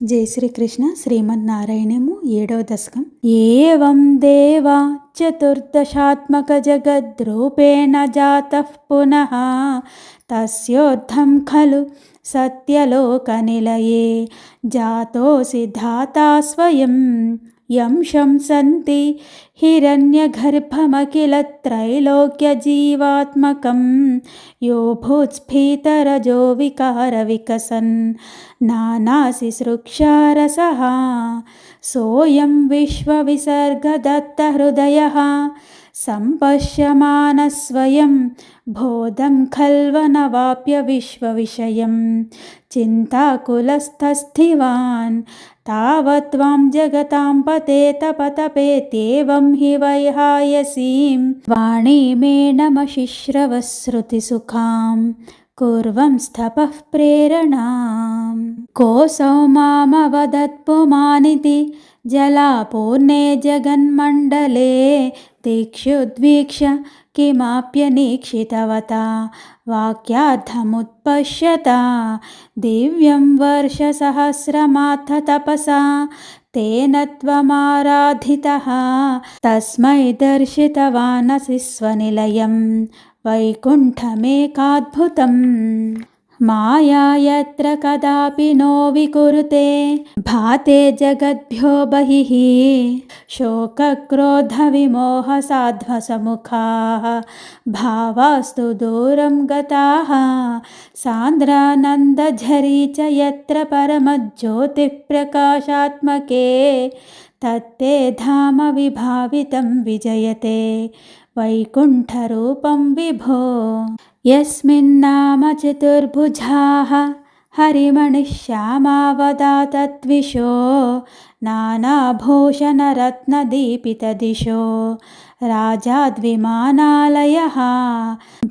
జై శ్రీకృష్ణ శ్రీమన్నారాయణము 7వ దశకం. ఏవం దేవా చతుర్దశాత్మక జగద్రూపేణ జాతః పునః తస్యోర్థం ఖలు సత్యలోకనిలయే జాతోసి ధాతా స్వయం యం శంసంతి హిరణ్యగర్భమఖిల త్రైలోక్యజీవాత్మకం యో భూత్స్ఫీతరజో వికార వికసన్ నానాశిశ్రుక్షారసః సోయం విశ్వవిసర్గదత్తహృదయః సంపశ్యమానస్వయం బోధం ఖల్వనవాప్య విశ్వవిషయం చింతాకులస్థస్థివాన్ తావత్వాం జగతాం పతేతపతపేత్యేవం హి వైహాయసీం వాణీమేణమశిశ్రవశ్రుతిసుఖాం కుర్వం స్థపః ప్రేరణాం కోసౌ మామవదత్పుమానితి జలాపూర్ణే జగన్మండలే దిక్షుద్వీక్ష కిమాప్యనీక్షితవతా వాక్యార్థముత్పశ్యత దివ్యం వర్షసహస్రమాథ తపసా తేన త్వమారాధితః తస్మై దర్శితవానసి స్వనిలయం వైకుంఠమేకాద్భుతం మాయా యత్ర కదాపి నో వికురుతే భాతే జగద్భ్యో బహిః శోకక్రోధ విమోహ సాధ్వసముఖాః భావాస్తు దూరం గతాః సాంద్రానందఝరీ చ యత్ర పరమజ్యోతిః ప్రకాశాత్మకే తత్తే ధామ విభావితం విజయతే వైకుంఠరూపం విభో యస్మిన్నామ చతుర్భుజాః హరిమణిః శ్యామావదాతద్విషో నానాభూషణరత్నదీపితదిశో రాజాద్విమానాలయః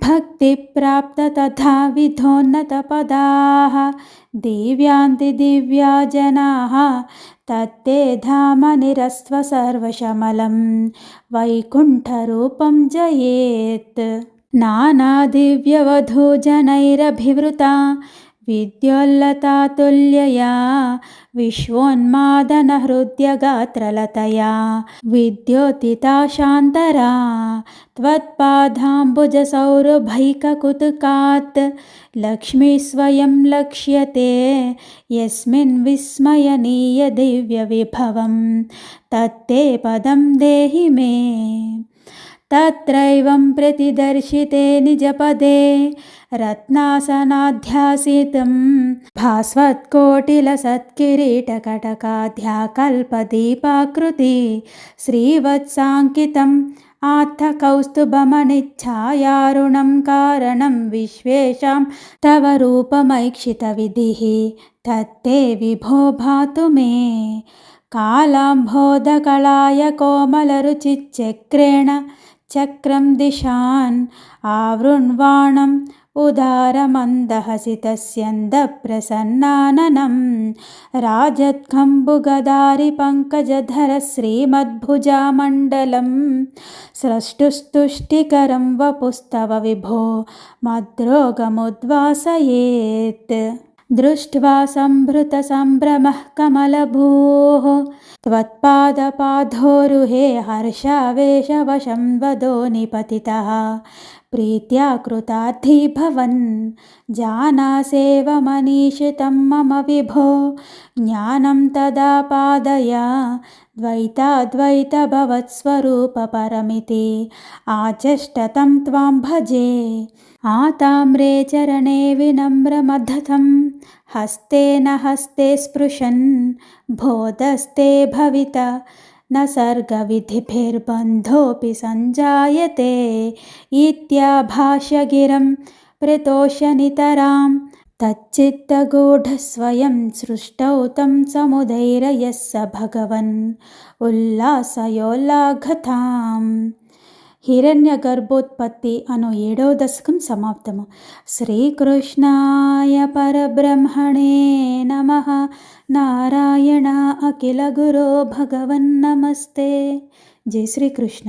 భక్తిప్రాప్త తథా విధోన్నతపదాః దివ్యాంతి దివ్యా జనాః తత్తే ధామ నిరస్త్వ సర్వశమలం వైకుంఠరూపం జయేత్ నానాదివ్యవధూజనైరభివృతా విద్యోల్లతాతుల్యయా విశ్వోన్మాదనహృద్యగాత్రలతయా విద్యోతితా శాంతరా త్వత్పాదాంబుజసౌరభైకకుతుకాత్ లక్ష్మీ స్వయం లక్ష్యతే యస్మిన్ విస్మయనీయ దివ్యవిభవం తత్తే పదం దేహి మే తత్రైవం ప్రతిదర్శితే నిజపదే రత్నాసనాధ్యాసితం భాస్వత్కోటిలసత్కిరీటకటకాధ్యాకల్పదీపాకృతి శ్రీవత్సాంకితం ఆత్తకౌస్తుభమణిఛాయారుణం కారణం విశ్వేషాం తవ రూపమైక్షితవిధిః తత్తే విభో భాతు మే కాలాంబోధకళాయ కోమలరుచిచక్రేణ చక్రం దిశాన్ ఆవృణ్వాణం ఉదారమందహసితస్యందప్రసన్నాననం రాజత్కంబుగదారి పంకజధర శ్రీమద్భుజామండలం స్రష్టుస్తుష్టికరం వపుస్తవ విభో మద్రోగముద్వాసయేత్ దృష్ట్వా సంభృతసంభ్రమః కమలభూః త్వత్పాదపాధోరుహే హర్షావేశవశం వదో నిపతితः ప్రీత్యా కృతార్థీ భవన్ జానాసేవ మనీషితం మమ విభో జ్ఞానం తదా పాదయ ద్వైతాద్వైత భవత్స్వరూపపరమితి ఆచష్టతం త్వాం భజే ఆతామ్రే చరణే వినమ్రమద్ధతం హస్తేన హస్తే స్పృశన్ బోధస్తే భవిత న సర్గవిధిభిర్బంధోऽపి సంజాయతే ఇత్యాభాష్యగిరం ప్రతోష్య నితరాం తచ్చిత్తగూఢస్వయం సృష్టౌ తం సముదైరయः స భగవన్ ఉల్లాసయోల్లాఘతాం. హిరణ్య గర్భోత్పత్తి అను 7వ దశకం సమాప్తము. శ్రీకృష్ణాయ పరబ్రహ్మణే నమః. నారాయణ అఖిల గురో భగవన్ నమస్తే. జై శ్రీకృష్ణ.